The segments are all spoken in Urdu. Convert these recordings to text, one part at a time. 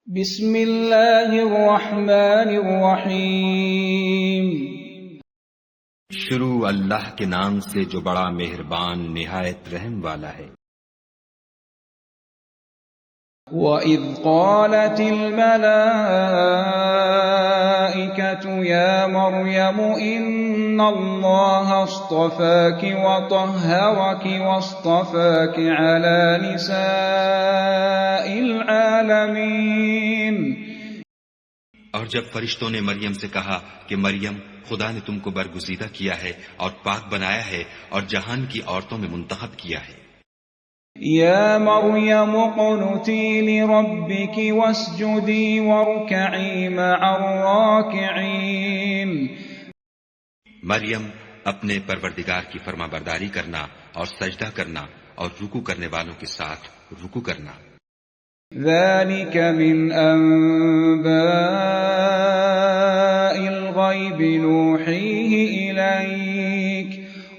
بسم اللہ الرحمن الرحیم۔ شروع اللہ کے نام سے جو بڑا مہربان نہایت رحم والا ہے۔ وَإِذْ قَالَتِ الْمَلَائِكَةُ يَا مَرْيَمُ إِنَّ اللَّهَ اصْطَفَاكِ وَطَهَّرَكِ وَاصْطَفَاكِ عَلَى نِسَاءِ الْعَالَمِينَ۔ اور جب فرشتوں نے مریم سے کہا کہ مریم، خدا نے تم کو برگزیدہ کیا ہے اور پاک بنایا ہے اور جہان کی عورتوں میں منتخب کیا ہے۔ یا مریم اقنتی لربک واسجدی وارکعی مع الراکعین۔ مریم، اپنے پروردگار کی فرما برداری کرنا اور سجدہ کرنا اور رکوع کرنے والوں کے ساتھ رکوع کرنا۔ ذلك من انباء الغیب نوحیہ الیک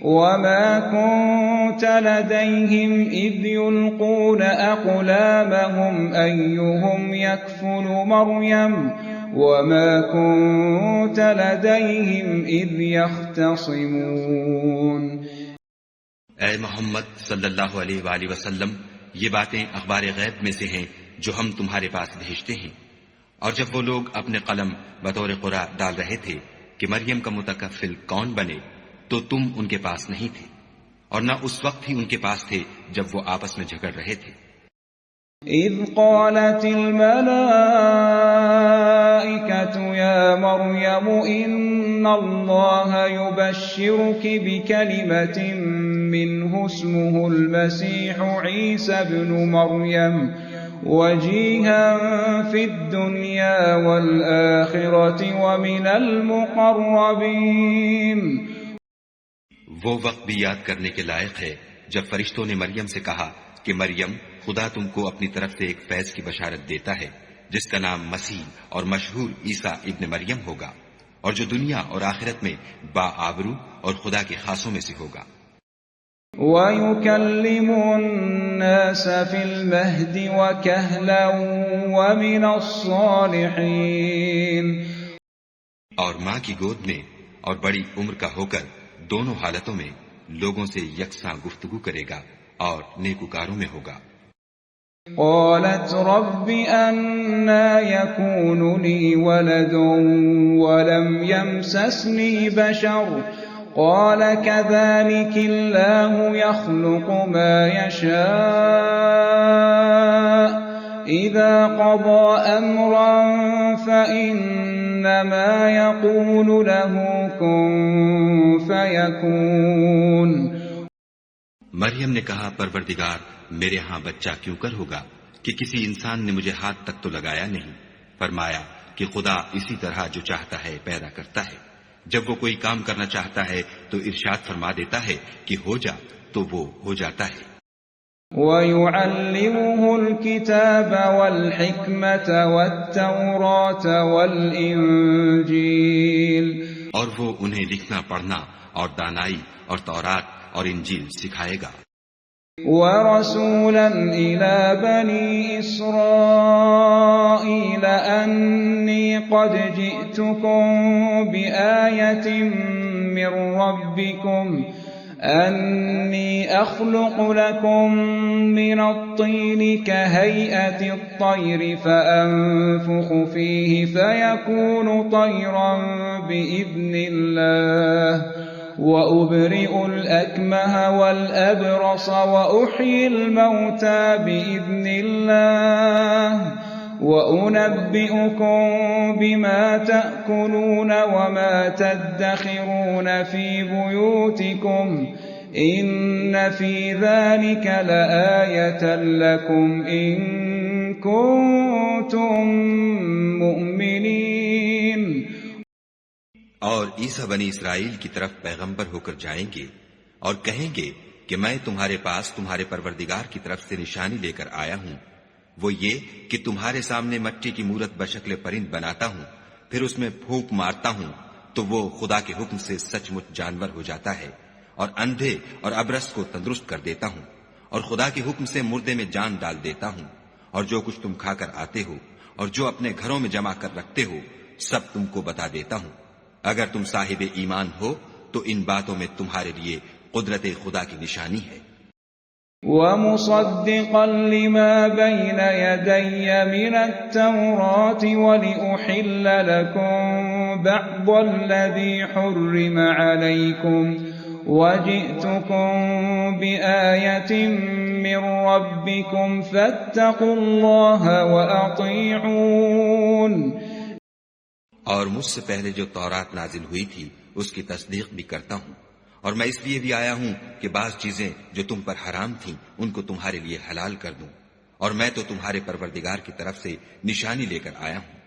وما كنت لديهم إذ يلقون أقلامهم أيهم يكفل مريم وما كنت لديهم إذ يختصمون۔ اے محمد صلی اللہ علیہ وآلہ وسلم، یہ باتیں اخبار غیب میں سے ہیں جو ہم تمہارے پاس بھیجتے ہیں۔ اور جب وہ لوگ اپنے قلم بطور قرعہ ڈال رہے تھے کہ مریم کا متکفل کون بنے، تو تم ان کے پاس نہیں تھے، اور نہ اس وقت ہی ان کے پاس تھے جب وہ آپس میں جھگڑ رہے تھے۔ اذ قالت الملائکۃ یا مریم ان اللہ یبشرک بکلمۃ منہ اسمہ المسیح عیسی ابن مریم وجیہا فی الدنیا والآخرۃ ومن المقربین۔ وہ وقت بھی یاد کرنے کے لائق ہے جب فرشتوں نے مریم سے کہا کہ مریم، خدا تم کو اپنی طرف سے ایک فیض کی بشارت دیتا ہے جس کا نام مسیح اور مشہور عیسیٰ ابن مریم ہوگا، اور جو دنیا اور آخرت میں با آبرو اور خدا کے خاصوں میں سے ہوگا۔ وَيُكَلِّمُ النَّاسَ فِي الْمَهْدِ وَكَهْلًا وَمِنَ الصَّالِحِينَ۔ اور ماں کی گود میں اور بڑی عمر کا ہو کر دونوں حالتوں میں لوگوں سے یکساں گفتگو کرے گا اور نیکوکاروں میں ہوگا۔ قالت رب أَنَّى يَكُونُ لِي وَلَدٌ وَلَمْ يَمْسَسْنِي بَشَرٌ قال كذلك الله يخلق ما يشاء إذا قضى أمرا فإنما يقول له كن فيكون۔ مریم نے کہا، پروردگار، میرے ہاں بچہ کیوں کر ہوگا کہ کسی انسان نے مجھے ہاتھ تک تو لگایا نہیں۔ فرمایا کہ خدا اسی طرح جو چاہتا ہے پیدا کرتا ہے، جب وہ کوئی کام کرنا چاہتا ہے تو ارشاد فرما دیتا ہے کہ ہو جا، تو وہ ہو جاتا ہے۔ وَيُعَلِّمُهُ الْكِتَابَ وَالْحِكْمَةَ وَالتَّوْرَاةَ وَالْإِنْجِيلَ۔ اور وہ انہیں لکھنا پڑھنا اور دانائی اور تورات اور انجیل سکھائے گا۔ وَرَسُولًا إِلَى بَنِي إِسْرَائِيلَ أَنِّي قَدْ جِئْتُكُمْ بِآيَةٍ مِّن رَّبِّكُمْ أَنِّي أَخْلُقُ لَكُم مِّنَ الطِّينِ كَهَيْئَةِ الطَّيْرِ فَأَنفُخُ فِيهِ فَيَكُونُ طَيْرًا بِإِذْنِ اللَّهِ وَأُبْرِئُ الْأَكْمَهَ وَالْأَبْرَصَ وَأُحْيِي الْمَوْتَى بِإِذْنِ اللَّهِ وَأُنَبِّئُكُم بِمَا تَأْكُلُونَ وَمَا تَدَّخِرُونَ فِي بُيُوتِكُمْ إِنَّ فِي ذَلِكَ لَآيَةً لَكُمْ إِن كُنتُم مُّؤْمِنِينَ۔ اور عیسیٰ بنی اسرائیل کی طرف پیغمبر ہو کر جائیں گے اور کہیں گے کہ میں تمہارے پاس تمہارے پروردگار کی طرف سے نشانی لے کر آیا ہوں، وہ یہ کہ تمہارے سامنے مٹی کی مورت بشکل پرند بناتا ہوں، پھر اس میں پھونک مارتا ہوں تو وہ خدا کے حکم سے سچ مچ جانور ہو جاتا ہے، اور اندھے اور ابرص کو تندرست کر دیتا ہوں، اور خدا کے حکم سے مردے میں جان ڈال دیتا ہوں، اور جو کچھ تم کھا کر آتے ہو اور جو اپنے گھروں میں جمع کر رکھتے ہو سب تم کو بتا دیتا ہوں۔ اگر تم صاحب ایمان ہو تو ان باتوں میں تمہارے لیے قدرت خدا کی نشانی ہے۔ وَمُصَدِّقًا لِمَا بَيْنَ يَدَيَّ مِنَ التَّوْرَاةِ وَلِأُحِلَّ لَكُمْ بَعْضَ الَّذِي حُرِّمَ عَلَيْكُمْ وَجِئْتُكُمْ بِآيَةٍ مِّن رَّبِّكُمْ فَاتَّقُوا اللَّهَ وَأَطِيعُونِ۔ اور مجھ سے پہلے جو تورات نازل ہوئی تھی اس کی تصدیق بھی کرتا ہوں، اور میں اس لیے بھی آیا ہوں کہ بعض چیزیں جو تم پر حرام تھیں ان کو تمہارے لیے حلال کر دوں، اور میں تو تمہارے پروردگار کی طرف سے نشانی لے کر آیا ہوں،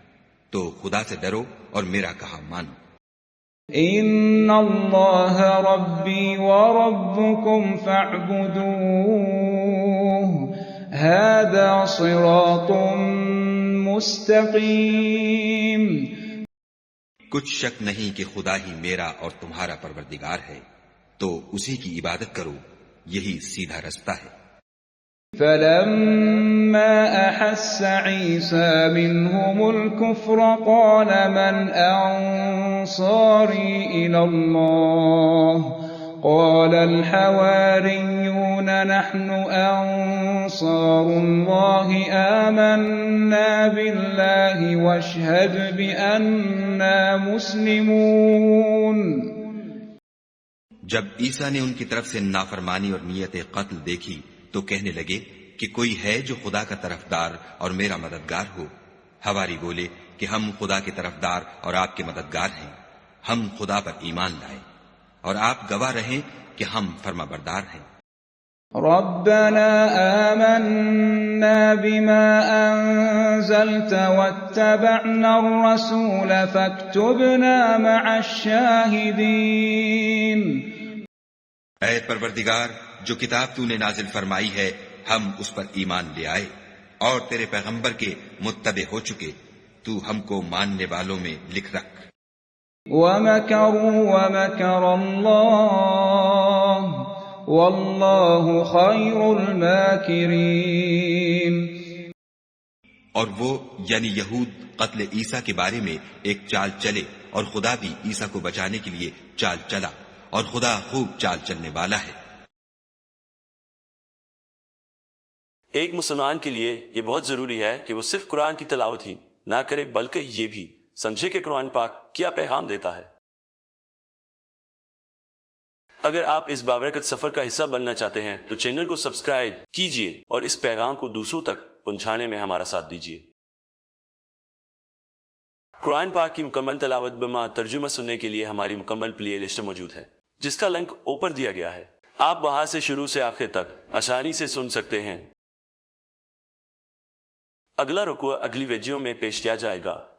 تو خدا سے ڈرو اور میرا کہا مانو۔ ان اللہ ربی وربکم فاعبدوہ ھذا صراط مستقیم۔ کچھ شک نہیں کہ خدا ہی میرا اور تمہارا پروردگار ہے، تو اسی کی عبادت کرو، یہی سیدھا رستہ ہے۔ فلما احس عیسی منهم الكفر قال من انصاری الى اللہ قال الحواریون نحن انصار اللہ آمنا باللہ واشہد بأننا مسلمون۔ جب عیسیٰ نے ان کی طرف سے نافرمانی اور نیت قتل دیکھی تو کہنے لگے کہ کوئی ہے جو خدا کا طرفدار اور میرا مددگار ہو۔ حواری بولے کہ ہم خدا کے طرفدار اور آپ کے مددگار ہیں، ہم خدا پر ایمان لائے اور آپ گواہ رہیں کہ ہم فرما بردار ہیں۔ ربنا آمنا بما انزلت واتبعنا الرسول فاكتبنا مع الشاہدین۔ اے پروردگار، جو کتاب تو نے نازل فرمائی ہے ہم اس پر ایمان لے آئے اور تیرے پیغمبر کے متبع ہو چکے، تو ہم کو ماننے والوں میں لکھ رکھ۔ وَمَكَرُوا وَمَكَرَ اللَّهُ وَاللَّهُ خَيْرُ الْمَاكِرِينَ۔ اور وہ یعنی یہود قتل عیسیٰ کے بارے میں ایک چال چلے، اور خدا بھی عیسیٰ کو بچانے کے لیے چال چلا، اور خدا خوب چال چلنے والا ہے۔ ایک مسلمان کے لیے یہ بہت ضروری ہے کہ وہ صرف قرآن کی تلاوت ہی نہ کرے، بلکہ یہ بھی سمجھے کہ قرآن پاک کیا پیغام دیتا ہے۔ اگر آپ اس بابرکت سفر کا حصہ بننا چاہتے ہیں تو چینل کو سبسکرائب کیجئے اور اس پیغام کو دوسروں تک پہنچانے میں ہمارا ساتھ دیجئے۔ قرآن پاک کی مکمل تلاوت بما ترجمہ سننے کے لیے ہماری مکمل پلے لسٹ موجود ہے، جس کا لنک اوپر دیا گیا ہے۔ آپ وہاں سے شروع سے آخر تک آسانی سے سن سکتے ہیں۔ اگلا رکوع اگلی ویڈیو میں پیش کیا جائے گا۔